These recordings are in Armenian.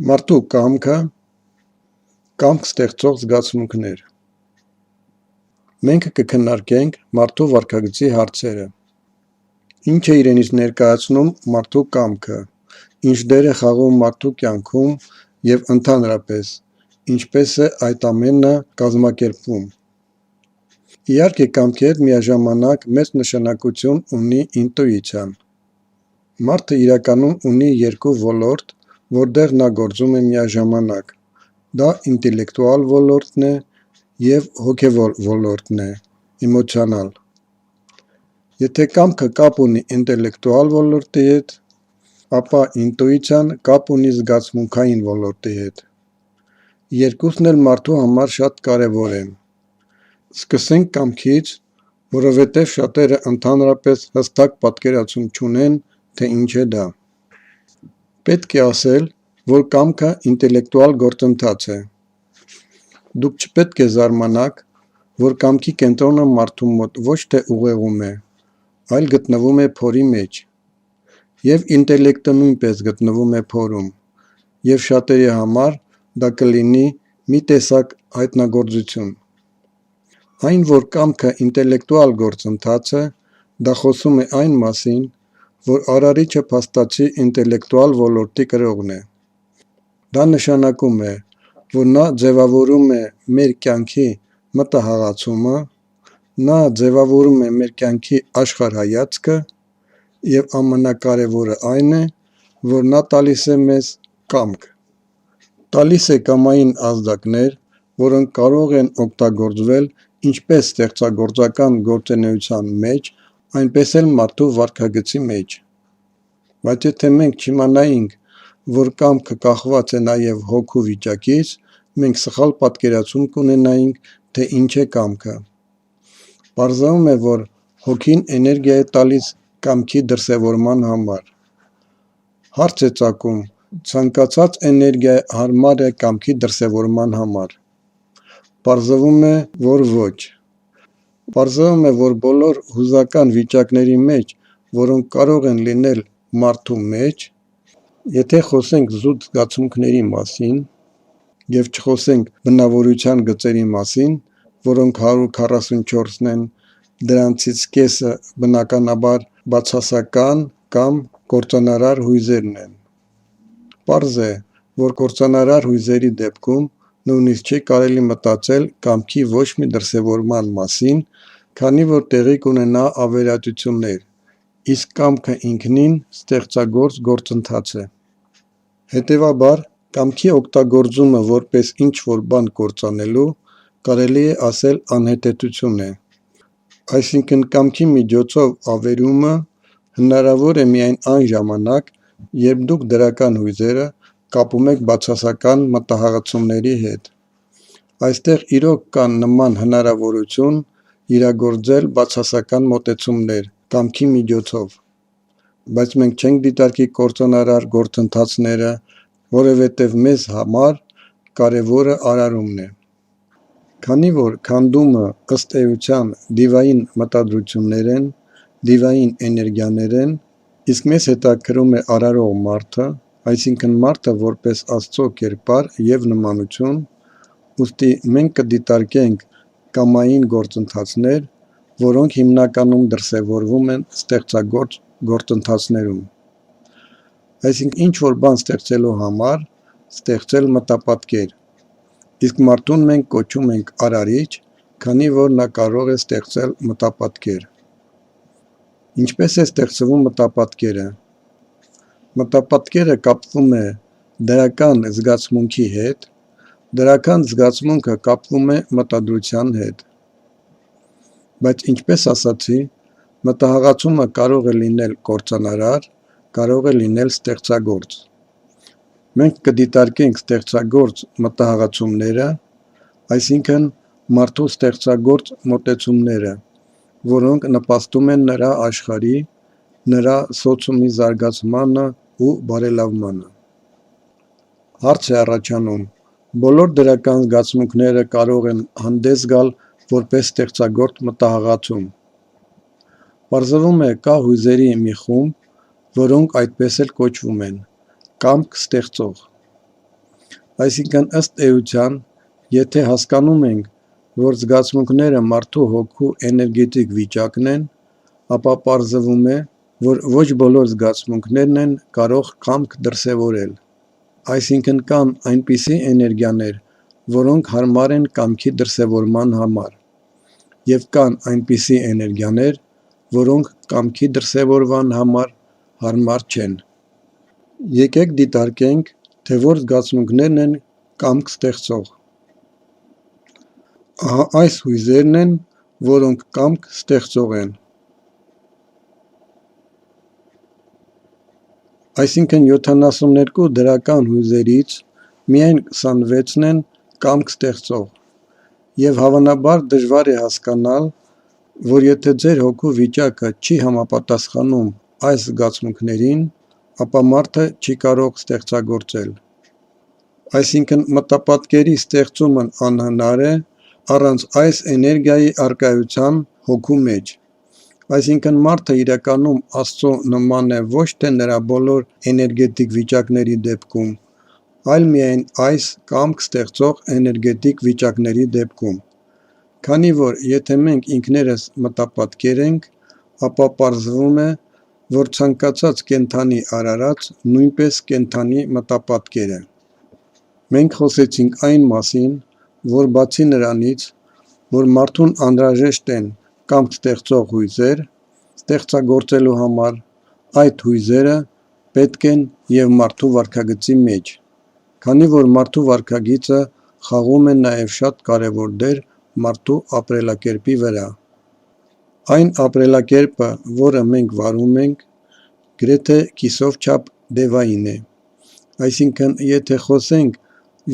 Մարդու կամքը, կամք ստեղծող զգացմունքներ։ Մենք կքննարկենք մարդու վարքագծի հարցերը։ Ինչ է իրենից ներկայացնում մարդու կամքը, ինչ դեր է խաղում մարդու կյանքում և ընդհանրապես, ինչպես է այդ ամենը կազմակերպվում։ Իհարկե կամքի հետ միաժամանակ մեծ նշանակություն ունի ինտուիցիան։ Մարդը իրականում ունի երկու ոլորտ, որտեղ նա գործում է միաժամանակ, դա ինտելեկտուալ ոլորտն է և հոգևոր ոլորտն է, էմոցիոնալ։ Եթե կամքը կապ ունի ինտելեկտուալ ոլորտի հետ, ապա ինտուիցիան կապ ունի զգացմունքային ոլորտի հետ։ Երկուսն էլ մարդու համար շատ կարևոր են։ Սկսենք կամքից, որովհետև շատերը ընդհանրապես հստակ պատկերացում չունեն, թե ինչ է դա։ Պետք է ասել, որ կամքը ինտելեկտուալ գործընթաց է։ Դուք չպետք է զարմանաք, որ կամքի կենտրոնը մարդու մոտ ոչ թե ուղեղում է, այլ գտնվում է փորի մեջ։ Եվ ինտելեկտը նույնպես գտնվում է փորում, և շատերի համար դա կլինի մի տեսակ հայտնագործություն։ Այն, որ կամքը ինտելեկտուալ գործընթաց է, դա խոսում է այն մասին, որ արարիչը փաստացի ինտելեկտուալ ոլորտի կրողն է։ Դա նշանակում է, որ նա ձևավորում է մեր կյանքի մտահղացումը, նա ձևավորում է մեր կյանքի աշխարհայացքը և ամենակարևորը այն է, որ նա տալիս է մեզ կամք։ Տալիս է կամային ազդակներ, որոնք կարող են օգտագործվել ինչպես ստեղծագործական գործունեության մեջ, այնպես էլ մարդու վարքագծի մեջ։ Բայց եթե մենք չիմանայինք, որ կամքը կախված է նաև հոգու վիճակից, մենք սխալ պատկերացում կունենայինք, թե ինչ է կամքը։ Պարզվում է, որ հոգին էներգիա է տալիս կամքի դրսևորման համար։ Հարց է ծագում, ցանկացած էներգիա հարմար է կամքի դրսևորման համար։ Պարզվում է, որ ոչ։ Պարզվում է, որ բոլոր հուզական վիճակների մեջ, որոնք կարող են լինել մարդու մեջ, եթե խոսենք զուտ զգացմունքների մասին և չխոսենք բնավորության գծերի մասին, որոնք 144-ն են, դրանցից կեսը բնականաբար բացասական կամ կործանարար հույզերն են։ Պարզ է, որ կործանարար հույզերի դեպքում նույնիսկ չի կարելի մտածել կամքի ոչ մի դրսևորման մասին, քանի որ տեղի կունենա ավերածություններ, իսկ կամքը ինքնին ստեղծագործ գործընթաց է։ Հետևաբար, կամքի օգտագործումը որպես ինչ-որ բան կործանելու, կարելի է ասել անհետեթություն է։ Այսինքն կամքի միջոցով ավերումը հնարավոր է միայն այն ժամանակ, երբ դուք դրական հույզերը կապում եք բացասական մտահղացումների հետ։ Այստեղ իրոք կա նման հնարավորություն իրագործել բացասական մոտեցումներ կամքի միջոցով։ Բայց մենք չենք դիտարկի կործանարար գործընթացները, որովհետև մեզ համար կարևորը արարումն է։ Քանի որ քանդումը ըստ էության դիվային մտադրություններ են, դիվային էներգիաներ են, իսկ մեզ հետաքրում է արարող մարդը, այսինքն մարդը որպես Աստծո կերպար և նմանություն, ուստի մենք կդիտարկենք կամային գործընթացներ, որոնք հիմնականում դրսևորվում են ստեղծագործ գործընթացներում։ Այսինքն ինչ-որ բան ստեղծելու համար ստեղծել մտապատկեր, իսկ մարդուն մենք կոչում ենք արարիչ, քանի որ նա կարող է ստեղծել մտապատկեր։ Ինչպես է ստեղծվում մտապատկերը։ Մտապատկերը կապվում է դրական զգացմունքի հետ, դրական զգացմունքը կապվում է մտադրության հետ։ Բայց ինչպես ասացի, մտահղացումը կարող է լինել կործանարար, կարող է լինել ստեղծագործ։ Մենք կդիտարկենք ստեղծագործ մտահղացումները, այսինքն մարդու ստեղծագործ մոտեցումները, որոնք նպաստում են նրա աշխարհի, նրա սոցիումի զարգացմանը ու բարելավմանը։ Հարց է առաջանում, բոլոր դրական զգացմունքները կարող են հանդես գալ որպես ստեղծագործ մտահղացում։ Պարզվում է, կա հույզերի մի խումբ, որոնք այդպես էլ կոչվում են՝ կամք ստեղծող։ Այսինքն ըստ էության, եթե հասկանում ենք, որ զգացմունքները մարդու հոգու էներգետիկ վիճակն են, ապա պարզվում է, որ ոչ բոլոր զգացմունքներն են կարող կամք դրսևորել։ Այսինքն կան այնպիսի էներգիաներ, որոնք հարմար են կամքի դրսևորման համար, և կան այնպիսի էներգիաներ, որոնք կամքի դրսևորման համար հարմար չեն։ Եկեք դիտարկենք, թե որ զգացմունքներն են կամք ստեղծող։ Ահա այս հույզերն են, որոնք կամք ստեղծող են։ Այսինքն 72 դրական հույզերից միայն 26-ն են կամք ստեղծող, և հավանաբար դժվար է հասկանալ, որ եթե ձեր հոգու վիճակը չի համապատասխանում այս զգացմունքներին, ապա մարդը չի կարող ստեղծագործել։ Այսինքն մտապատկերի ստեղծումն անհնար է առանց այս էներգիայի առկայության հոգու մեջ։ Այսինքն մարդը իրականում Աստծո նման է ոչ թե նրա բոլոր էներգետիկ վիճակների դեպքում, այլ միայն այս կամք ստեղծող էներգետիկ վիճակների դեպքում։ Քանի որ եթե մենք ինքներս մտապատկեր ենք, ապա պարզվում է, որ ցանկացած կենդանի արարած նույնպես կենդանի մտապատկեր է։ Մենք խոսեցինք այն մասին, որ բացի նրանից, որ մարդուն անհրաժեշտ են կամք ստեղծող հույզեր, ստեղծագործելու համար, այդ հույզերը պետք են և մարդու վարքագծի մեջ, քանի որ մարդու վարքագիծը խաղում է նաև շատ կարևոր դեր մարդու ապրելակերպի վրա։ Այն ապրելակերպը, որը մենք վարում ենք, գրեթե կիսով չափ դևային է։ Այսինքն, եթե խոսենք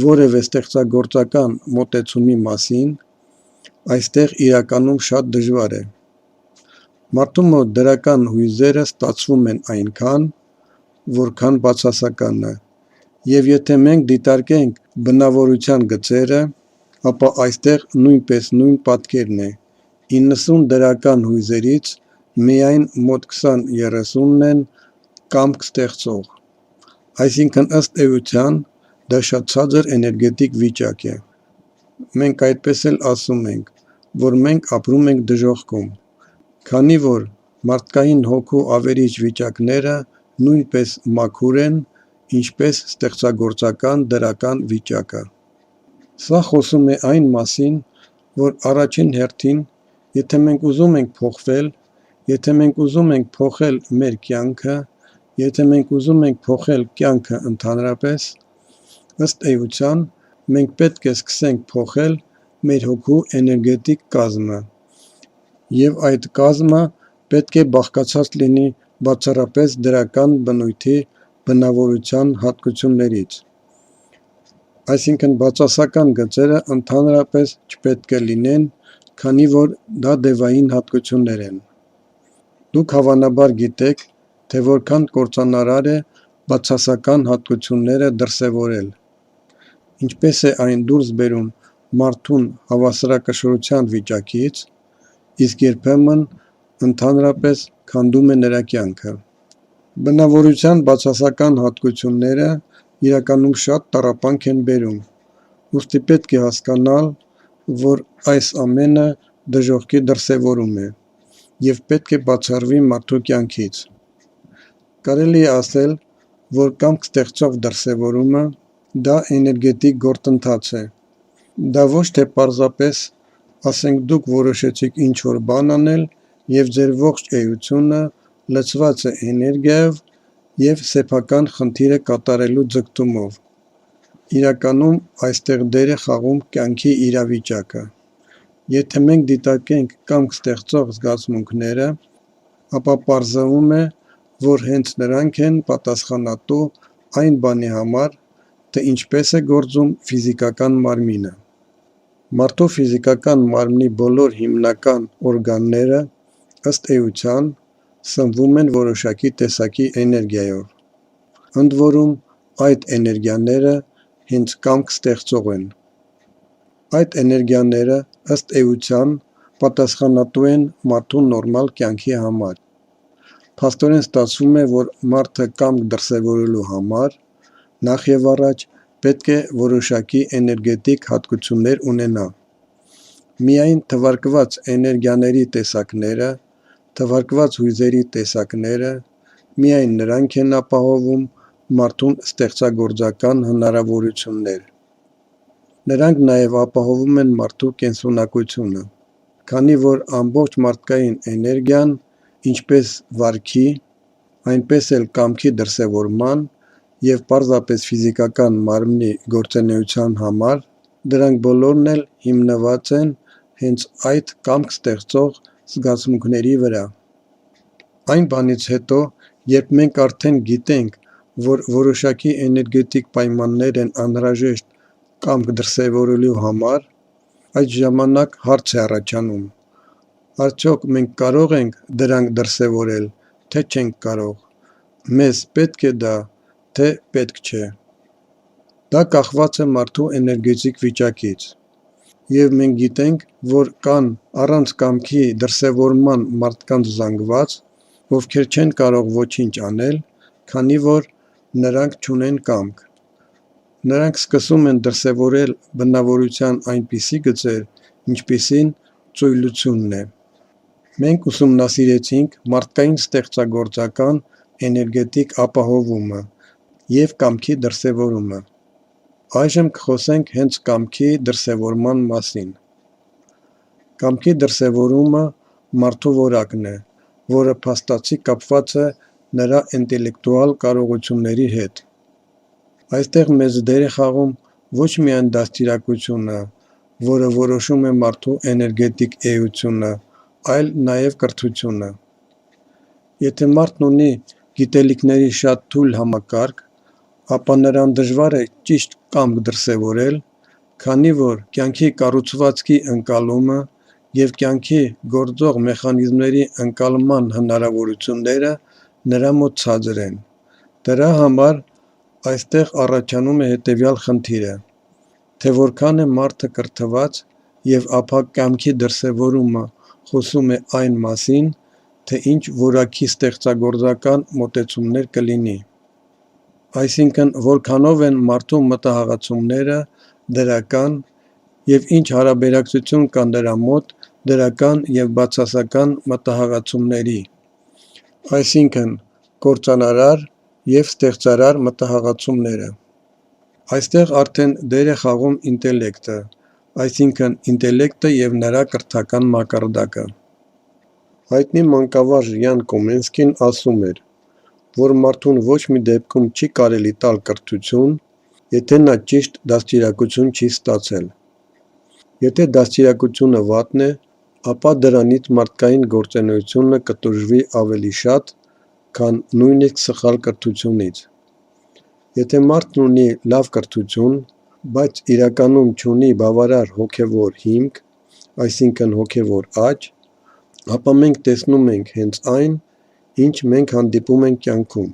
որևէ ստեղծագործական մոտեցումի մասին, այստեղ իրականում շատ դժվար է։ Մարդու մոտ դրական հույզերը ստացվում են այնքան, որքան բացասականը, և եթե մենք դիտարկենք բնավորության գծերը, ապա այստեղ նույնպես նույն պատկերն է. 90 դրական հույզերից միայն մոտ 20-30-ն են կամք ստեղծող։ Այսինքն ըստ էության դա շատ ցածր էներգետիկ վիճակ է։ Մենք այդպես էլ ասում ենք, որ մենք ապրում ենք դժոխքում, քանի որ մարդկային հոգու ավերիչ վիճակները նույնպես մաքուր են, ինչպես ստեղծագործական դրական վիճակը։ Սա խոսում է այն մասին, որ առաջին հերթին, եթե մենք ուզում ենք փոխվել, եթե մենք ուզում ենք փոխել մեր կյանքը, եթե մենք ուզում ենք փոխել կյանքը ընդհանրապես, ըստ էության, մենք պետք է սկսենք փոխել մեր հոգու էներգետիկ կազմը, և այդ կազմը պետք է բաղկացած լինի բացառապես դրական բնույթի բնավորության հատկություններից։ Այսինքն բացասական գծերը ընդհանրապես չպետք է լինեն, քանի որ դա դևային հատկություններ են։ Դուք հավանաբար գիտեք, թե որքան կործանարար է բացասական հատկությունները դրսևորել։ Ինչպես է այն դուրս բերում մարդուն հավասարակշռության վիճակից, իսկ երբեմն ընդհանրապես քանդում է նրա կյանքը։ Բնավորության բացասական հատկությունները իրականում շատ տառապանք են բերում, ուստի պետք է հասկանալ, որ այս ամենը դժոխքի դրսևորում է, և պետք է բացառվի մարդու կյանքից։ Կարելի է ասել, որ կամք ստեղծող դրսևորումը դա էներգետիկ գործընթաց է։ Դա ոչ թե պարզապես, ասենք դուք որոշեցիք ինչ-որ բան անել, և ձեր ողջ էությունը լցված է էներգիայով և սեփական խնդիրը կատարելու ձգտումով։ Իրականում այստեղ դեր է խաղում կյանքի իրավիճակը։ Եթե մենք դիտարկենք կամք ստեղծող զգացմունքները, ապա պարզվում է, որ հենց նրանք են պատասխանատու այն բանի համար, թե ինչպես է գործում ֆիզիկական մարմինը։ Մարդու ֆիզիկական մարմնի բոլոր հիմնական օրգանները, ըստ էության, սնվում են որոշակի տեսակի էներգիայով։ Ընդ որում, այդ էներգիաները հենց կամք ստեղծող են։ Այդ էներգիաները, ըստ էության, պատասխանատու են մարդու նորմալ կյանքի համար։ Փաստորեն ստացվում է, որ մարդը կամք դրսևորելու համար նախ և առաջ պետք է որոշակի էներգետիկ հատկություններ ունենա։ Միայն թվարկված էներգիաների տեսակները, թվարկված հույզերի տեսակները, միայն նրանք են ապահովում մարդուն ստեղծագործական հնարավորություններ։ Նրանք նաև ապահովում են մարդու կենսունակությունը, քանի որ ամբողջ մարդկային էներգիան, ինչպես վարքի, այնպես էլ կամքի դրսևորման և պարզապես ֆիզիկական մարմնի գործունեության համար, դրանք բոլորն էլ հիմնված են հենց այդ կամք ստեղծող զգացմունքների վրա։ Այն բանից հետո, երբ մենք արդեն գիտենք, որ որոշակի էներգետիկ պայմաններ են անհրաժեշտ կամք դրսևորելու համար, այդ ժամանակ հարց է առաջանում. արդյոք մենք կարող ենք դրանք դրսևորել, թե չենք կարող, մեզ պետք է դա, թե պետք չէ։ Դա կախված է մարդու էներգետիկ վիճակից, և մենք գիտենք, որ կան առանց կամքի դրսևորման մարդկանց զանգված, ովքեր չեն կարող ոչինչ անել, քանի որ նրանք չունեն կամք։ Նրանք սկսում են դրսևորել բնավորության այնպիսի գծեր, ինչպիսին ծույլությունն է։ Մենք ուսումնասիրեցինք մարդկային ստեղծագործական էներգետիկ ապահովումը և կամքի դրսևորումը։ Այժմ կխոսենք հենց կամքի դրսևորման մասին։ Կամքի դրսևորումը մարդու որակն է, որը փաստացի կապված է նրա ինտելեկտուալ կարողությունների հետ։ Այստեղ մեծ դեր է խաղում ոչ միայն դաստիարակությունը, որը որոշում է մարդու էներգետիկ էությունը, այլ նաև կրթությունը։ Եթե մարդն ունի գիտելիքների շատ թույլ համակարգ, ապա նրան դժվար է ճիշտ կամք դրսևորել, քանի որ կյանքի կառուցվածքի ընկալումը և կյանքի գործող մեխանիզմների ընկալման հնարավորությունները նրա մոտ ցածր են։ Դրա համար այստեղ առաջանում է հետևյալ խնդիրը, թե որքան է մարդը կրթված և ապա կամքի դրսևորումը խոսում է այն մասին, թե ինչ որակի ստեղծագործական մոտեցումներ կլինի։ Այսինքն, որքանով են մարդու մտահղացումները դրական և ինչ հարաբերակցություն կա նրա մոտ դրական և բացասական մտահղացումների, այսինքն կործանարար և ստեղծարար մտահղացումները։ Այստեղ արդեն դեր է խաղում ինտելեկտը, այսինքն ինտելեկտը և նրա կրթական մակարդակը։ Հայտնի մանկավարժ Յան Կոմենսկին ասում էր, որ մարդուն ոչ մի դեպքում չի կարելի տալ կրթություն, եթե նա ճիշտ դաստիարակություն չի ստացել։ Եթե դաստիարակությունը վատն է, ապա դրանից մարդկային գործունեությունը կտուժվի ավելի շատ, քան նույնիսկ սխալ կրթությունից։ Եթե մարդն ունի լավ կրթություն, բայց իրականում չունի բավարար հոգևոր հիմք, այսինքն հոգևոր աճ, ապա մենք տեսնում ենք հենց այն, ինչ մենք հանդիպում ենք կյանքում։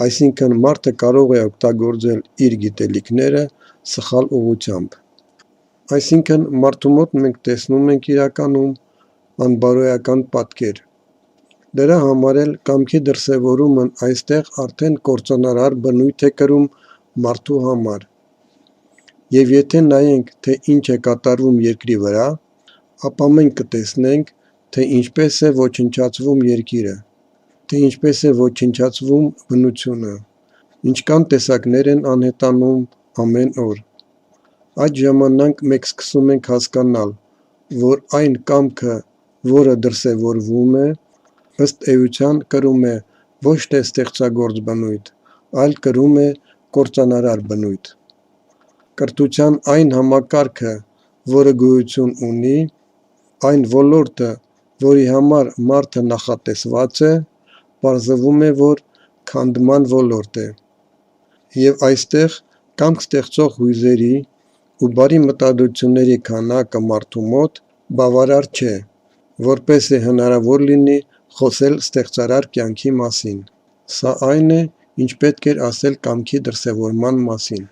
Այսինքն մարդը կարող է օգտագործել իր գիտելիքները սխալ ուղղությամբ։ Այսինքն մարդու մոտ մենք տեսնում ենք իրականում անբարոյական պատկեր։ Դրա համար էլ կամքի դրսևորումն այստեղ արդեն կործանարար բնույթ է կրում մարդու համար։ Եվ եթե նայենք, թե ինչ է կատարվում երկրի վրա, ապա մենք կտեսնենք, թե ինչպես է ոչնչացվում երկիրը, թե ինչպես է ոչնչացվում բնությունը, ինչքան տեսակներ են անհետանում ամեն օր։ Այդ ժամանակ մենք սկսում ենք հասկանալ, որ այն կամքը, որը դրսևորվում է, ըստ էության կրում է ոչ թե ստեղծագործ բնույթ, այլ կրում է կործանարար բնույթ։ Կրթության այն համակարգը, որը գոյություն ունի, այն ոլորտը, որի համար մարդը նախատեսված է, պարզվում է, որ քանդման ոլորտ է։ Եվ այստեղ կամք ստեղծող հույզերի ու բարի մտադրությունների քանակը մարդու մոտ բավարար չէ, որպեսզի հնարավոր լինի խոսել ստեղծարար կյանքի մասին։ Սա այն է, ինչ պետք էր ասել կամքի դրսևորման մասին։